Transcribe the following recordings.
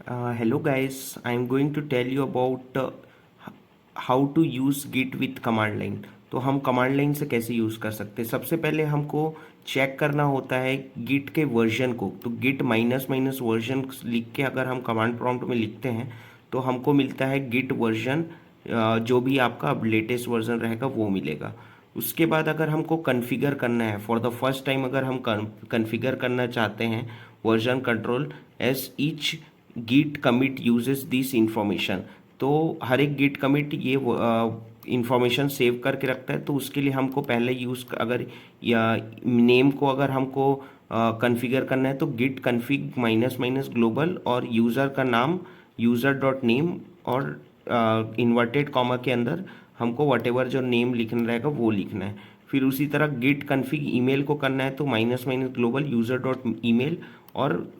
Hello guys, I am going to tell you about how to use git with command line। तो हम command line से कैसे use कर सकते हैं। सबसे पहले हमको चेक करना होता है गिट के वर्जन को। तो गिट माइनस माइनस वर्जन लिख के अगर हम कमांड प्रॉम्प्ट में लिखते हैं तो हमको मिलता है गिट वर्जन। जो भी आपका अब लेटेस्ट वर्जन रहेगा वो मिलेगा। उसके बाद अगर हमको कन्फिगर करना है फॉर द फर्स्ट टाइम, अगर हम कन्फिगर करना चाहते हैं version control as each git commit uses this information, तो हर एक गिट कमिट ये इंफॉर्मेशन सेव करके रखता है। तो उसके लिए हमको पहले यूज़, अगर या नेम को अगर हमको कन्फिगर करना है तो git config minus minus global और यूज़र का नाम यूज़र डॉट नेम और इन्वर्टेड कॉमा के अंदर हमको वटेवर जो नेम लिखना रहेगा वो लिखना है। फिर उसी तरह गिट कन्फिग ईमेल को करना है तो minus minus global user dot email और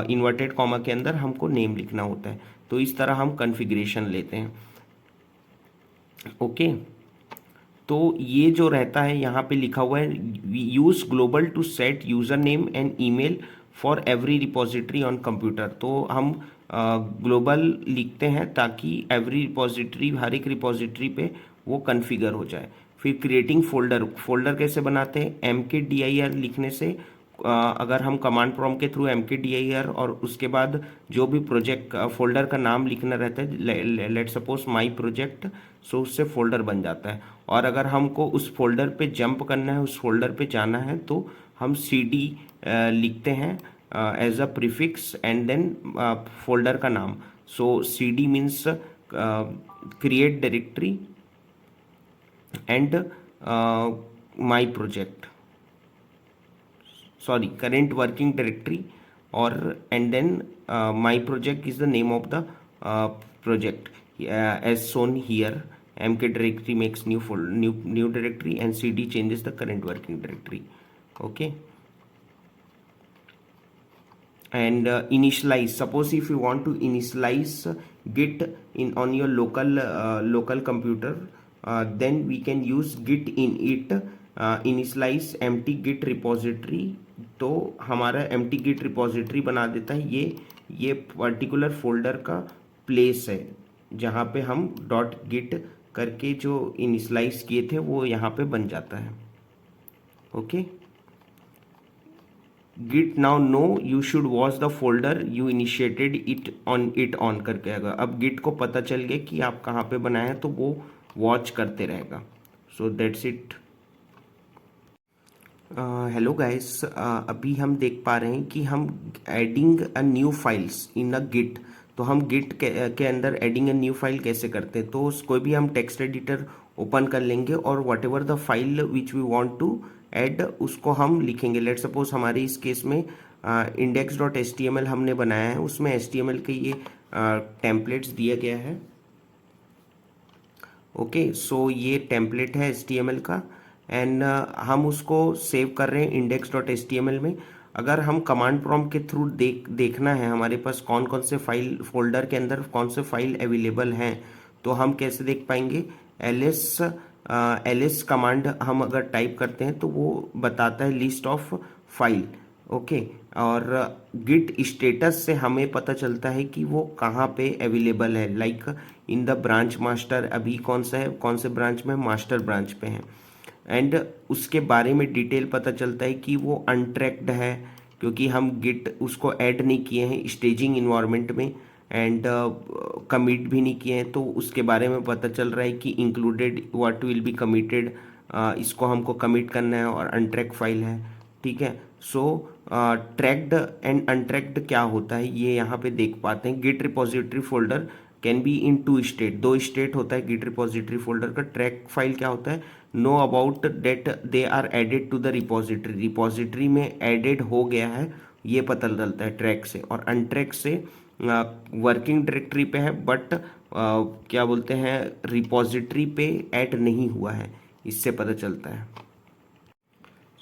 इन्वर्टेड कॉमा के अंदर हमको नेम लिखना होता है। तो इस तरह हम कन्फिग्रेशन लेते हैं। ओके, तो ये जो रहता है यहाँ पे लिखा हुआ है use global to set user name and email for every repository on computer. तो हम ग्लोबल लिखते हैं ताकि एवरी रिपोजिटरी, हर एक रिपोजिटरी पे वो कन्फिगर हो जाए। फिर क्रिएटिंग फोल्डर, फोल्डर कैसे बनाते हैं, mkdir लिखने से अगर हम कमांड प्रॉम्प्ट के थ्रू mkdir और उसके बाद जो भी प्रोजेक्ट फोल्डर का नाम लिखना रहता है, लेट सपोज माई प्रोजेक्ट, सो उससे फोल्डर बन जाता है। और अगर हमको उस फोल्डर पे जंप करना है, उस फोल्डर पे जाना है, तो हम cd लिखते हैं as a prefix and then folder का नाम। So cd means create directory and my project, sorry, current working directory, or and then my project is the name of the project, as shown here. mk directory makes new directory and cd changes the current working directory. Okay, and initialize, suppose if you want to initialize git in on your local computer, then we can use git init initialize empty git repository। तो हमारा empty git repository बना देता है ये particular folder का place है जहाँ पे हम डॉट गिट करके जो इनिशलाइज किए थे वो यहाँ पे बन जाता है। Okay, git now know you should watch the folder you initiated it on करके आएगा। अब गिट को पता चल गया कि आप कहाँ पे बनाए हैं तो वो वॉच करते रहेगा। So that's it. Hello guys, अभी हम देख पा रहे हैं कि हम adding a new files in a git. तो हम गिट के अंदर एडिंग अ न्यू फाइल कैसे करते हैं, तो कोई भी हम टेक्स्ट एडिटर ओपन कर लेंगे और whatever the file which we want to add उसको हम लिखेंगे। लेट सपोज हमारे इस केस में index.html हमने बनाया है, उसमें html के ये टेम्पलेट्स दिया गया है। ओके, सो ये टेम्पलेट है html का एंड हम उसको सेव कर रहे हैं index.html में। अगर हम कमांड प्रॉम्प्ट के थ्रू देखना है हमारे पास कौन कौन से फाइल फोल्डर के अंदर कौन से फाइल अवेलेबल हैं, तो हम कैसे देख पाएंगे, ls कमांड हम अगर टाइप करते हैं तो वो बताता है लिस्ट ऑफ फाइल। ओके, और गिट स्टेटस से हमें पता चलता है कि वो कहाँ पे अवेलेबल है। Like in the branch master, अभी कौन सा है, कौन से ब्रांच में, मास्टर ब्रांच पे है। एंड उसके बारे में डिटेल पता चलता है कि वो अनट्रैक्ड है क्योंकि हम गिट उसको ऐड नहीं किए हैं स्टेजिंग इन्वायरमेंट में एंड कमिट भी नहीं किए हैं। तो उसके बारे में पता चल रहा है कि included what will be committed, इसको हमको कमिट करना है और अनट्रैक्ड फाइल है। ठीक है, सो ट्रैक्ड एंड अनट्रैक्ड क्या होता है ये यहाँ पे देख पाते हैं। Git repository folder can be in two state, दो स्टेट होता है गिट रिपोजिटरी फोल्डर का। ट्रैक फाइल क्या होता है, know about that they are added to the repository, repository में एडेड हो गया है ये पता चलता है ट्रैक से। और अनट्रैक से वर्किंग डायरेक्टरी पे है बट क्या बोलते हैं रिपोजिटरी पे ऐड नहीं हुआ है, इससे पता चलता है।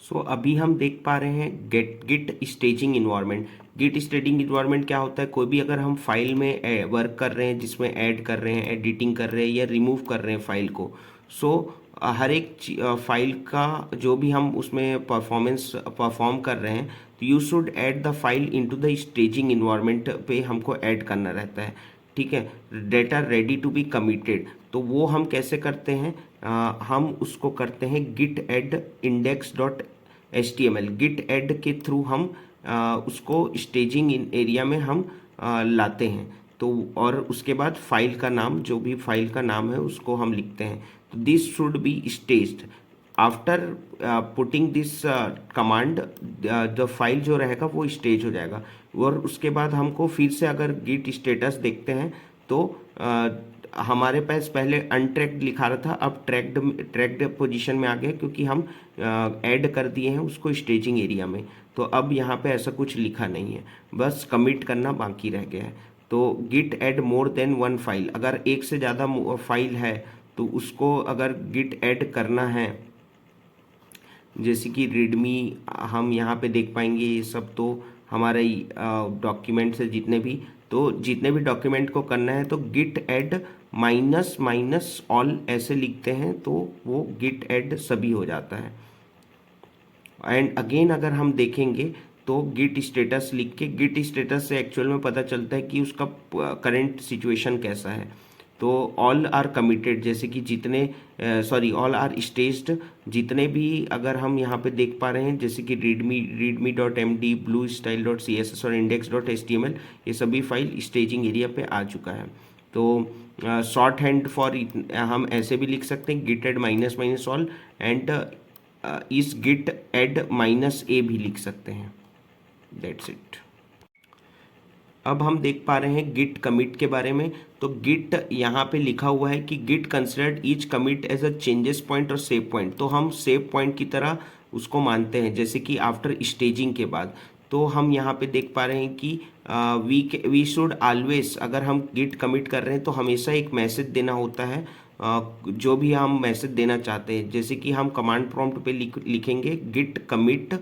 सो अभी हम देख पा रहे हैं git staging environment. Git staging environment क्या होता है, कोई भी अगर हम फाइल में वर्क कर रहे हैं जिसमें ऐड कर रहे हैं, एडिटिंग कर रहे हैं या रिमूव कर रहे हैं फाइल को, सो हर एक फाइल का जो भी हम उसमें परफॉर्म कर रहे हैं, तो you should add the file into the staging environment पे हमको ऐड करना रहता है। ठीक है, data ready to be committed, तो वो हम कैसे करते हैं? हम उसको करते हैं git add index dot HTML, git add के थ्रू हम उसको स्टेजिंग एरिया में हम लाते हैं। तो और उसके बाद फाइल का नाम, जो भी फाइल का नाम है उसको हम लिखते हैं। तो this should be staged after putting this command, the file जो रहेगा वो स्टेज हो जाएगा। और उसके बाद हमको फिर से अगर गिट स्टेटस देखते हैं तो हमारे पास पहले अनट्रैक्ड लिखा रहा था, अब ट्रैक्ड पोजीशन में आ गया, क्योंकि हम ऐड कर दिए हैं उसको स्टेजिंग एरिया में। तो अब यहाँ पे ऐसा कुछ लिखा नहीं है, बस कमिट करना बाकी रह गया है। तो git add more than one file, अगर एक से ज़्यादा फाइल है तो उसको अगर गिट ऐड करना है, जैसे कि रीडमी हम यहाँ पे देख पाएंगे, ये सब तो हमारे डॉक्यूमेंट्स है जितने भी, तो जितने भी डॉक्यूमेंट को करना है तो git add minus minus all ऐसे लिखते हैं, तो वो गिट ऐड सभी हो जाता है। एंड अगेन अगर हम देखेंगे तो गिट स्टेटस लिख के, गिट स्टेटस से एक्चुअल में पता चलता है कि उसका करंट सिचुएशन कैसा है। तो ऑल आर कमिटेड, जैसे कि जितने ऑल आर स्टेज्ड, जितने भी अगर हम यहाँ पे देख पा रहे हैं, जैसे कि readme dot MD, blue style dot CSS और इंडेक्स डॉट HTML, ये सभी फाइल स्टेजिंग एरिया पे आ चुका है। तो शॉर्ट हैंड फॉर हम ऐसे भी लिख सकते हैं, git add minus minus all, and is git add -a भी लिख सकते हैं। That's it. अब हम देख पा रहे हैं गिट कमिट के बारे में। तो गिट यहाँ पे लिखा हुआ है कि git considered each commit as a changes point और सेव पॉइंट, तो हम सेव पॉइंट की तरह उसको मानते हैं, जैसे कि आफ्टर स्टेजिंग के बाद। तो हम यहाँ पे देख पा रहे हैं कि वी शुड ऑलवेज, अगर हम गिट कमिट कर रहे हैं तो हमेशा एक मैसेज देना होता है, जो भी हम मैसेज देना चाहते हैं। जैसे कि हम कमांड प्रॉम्प्ट पे लिखेंगे git commit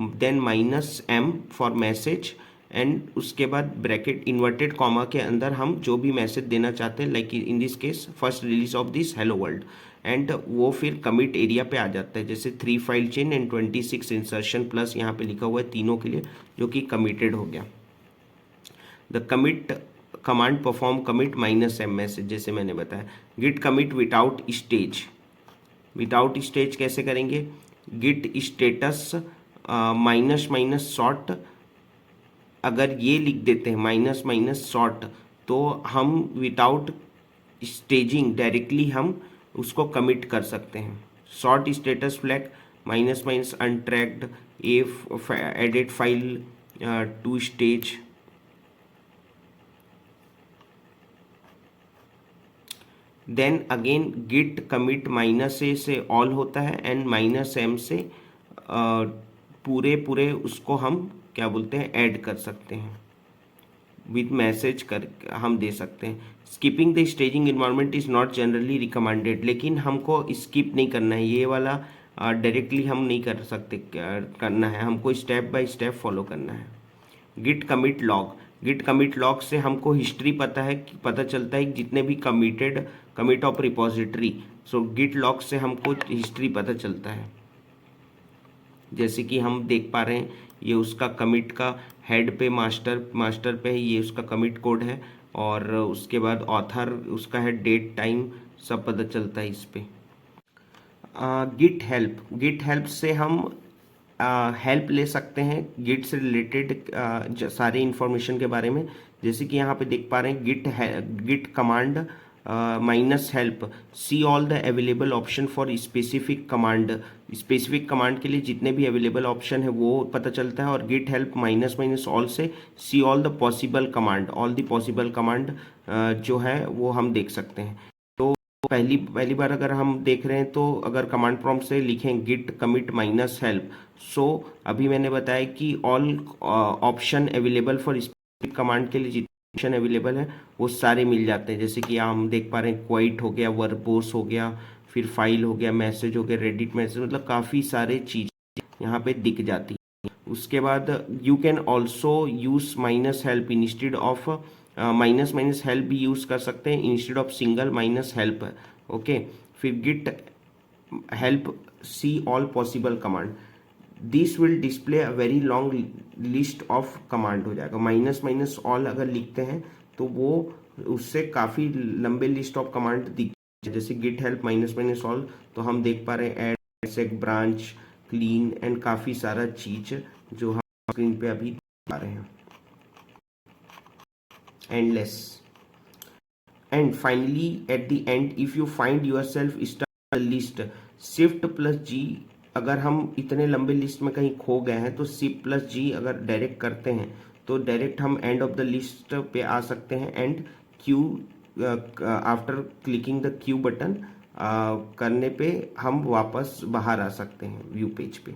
then -m for message, and उसके बाद ब्रैकेट इन्वर्टेड कॉमा के अंदर हम जो भी मैसेज देना चाहते हैं, like in this case first release of this hello world, and वो फिर कमिट एरिया पे आ जाता है। जैसे 3 file chain and 26 insertion plus यहाँ पे लिखा हुआ है तीनों के लिए, जो कि कमिटेड हो गया। The commit command perform commit -m message, जैसे मैंने बताया। Git commit without stage, without stage कैसे करेंगे? Git status minus minus short, अगर ये लिख देते हैं माइनस माइनस शॉर्ट, तो हम विदाउट स्टेजिंग डायरेक्टली हम उसको कमिट कर सकते हैं। Short status flag minus minus untracked a edit file to stage. Then again git commit -a से ऑल होता है, एंड -m से पूरे पूरे उसको हम क्या बोलते हैं, ऐड कर सकते हैं, विथ मैसेज कर हम दे सकते हैं। Skipping the staging environment is not generally recommended, लेकिन हमको स्किप नहीं करना है, ये वाला डायरेक्टली हम नहीं कर सकते, करना है हमको स्टेप बाय स्टेप फॉलो करना है। Git commit log, git commit log से हमको हिस्ट्री पता चलता है जितने भी commit of repository. So git log से हमको हिस्ट्री पता चलता है, जैसे कि हम देख पा रहे हैं ये उसका कमिट का हेड पे मास्टर पे ये उसका कमिट कोड है, और उसके बाद ऑथर उसका है, डेट टाइम सब पता चलता है इस पे। गिट हेल्प से हम हेल्प ले सकते हैं गिट से रिलेटेड सारे इन्फॉर्मेशन के बारे में। जैसे कि यहाँ पे देख पा रहे हैं git command -help see all the available option for specific command, specific command के लिए जितने भी अवेलेबल ऑप्शन है वो पता चलता है। और गिट हेल्प माइनस ऑल से see all the possible command, all the possible command जो है वो हम देख सकते हैं। तो पहली बार अगर हम देख रहे हैं तो अगर कमांड प्रॉम्प्ट से लिखें गिट कमिट -help, सो अभी मैंने बताया कि all option available for specific command के लिए ऑप्शन अवेलेबल है वो सारे मिल जाते हैं। जैसे कि हम देख पा रहे हैं क्वाइट हो गया, वर्बोस हो गया, फिर फाइल हो गया, मैसेज हो गया, रेडिट मैसेज, मतलब काफ़ी सारे चीज़ यहाँ पे दिख जाती है। उसके बाद you can also use -help instead of -help भी यूज़ कर सकते हैं instead of single -help। Okay, फिर git help see all possible command. This will display a very long list of command हो जाएगा। माइनस माइनस ऑल अगर लिखते हैं तो वो उससे काफ़ी लंबे लिस्ट ऑफ कमांड दिखते हैं, जैसे git help minus minus all, तो हम देख पा रहे हैं ऐड सेक ब्रांच क्लीन एंड काफ़ी सारा चीज जो हम स्क्रीन पे अभी देख पा रहे हैं, endless. And finally at the end if you find yourself stuck list, shift plus G, अगर हम इतने लंबे लिस्ट में कहीं खो गए हैं तो शिफ्ट प्लस जी अगर डायरेक्ट करते हैं तो डायरेक्ट हम एंड ऑफ द लिस्ट पे आ सकते हैं। And Q after clicking the Q button करने पे हम वापस बाहर आ सकते हैं व्यू पेज पे।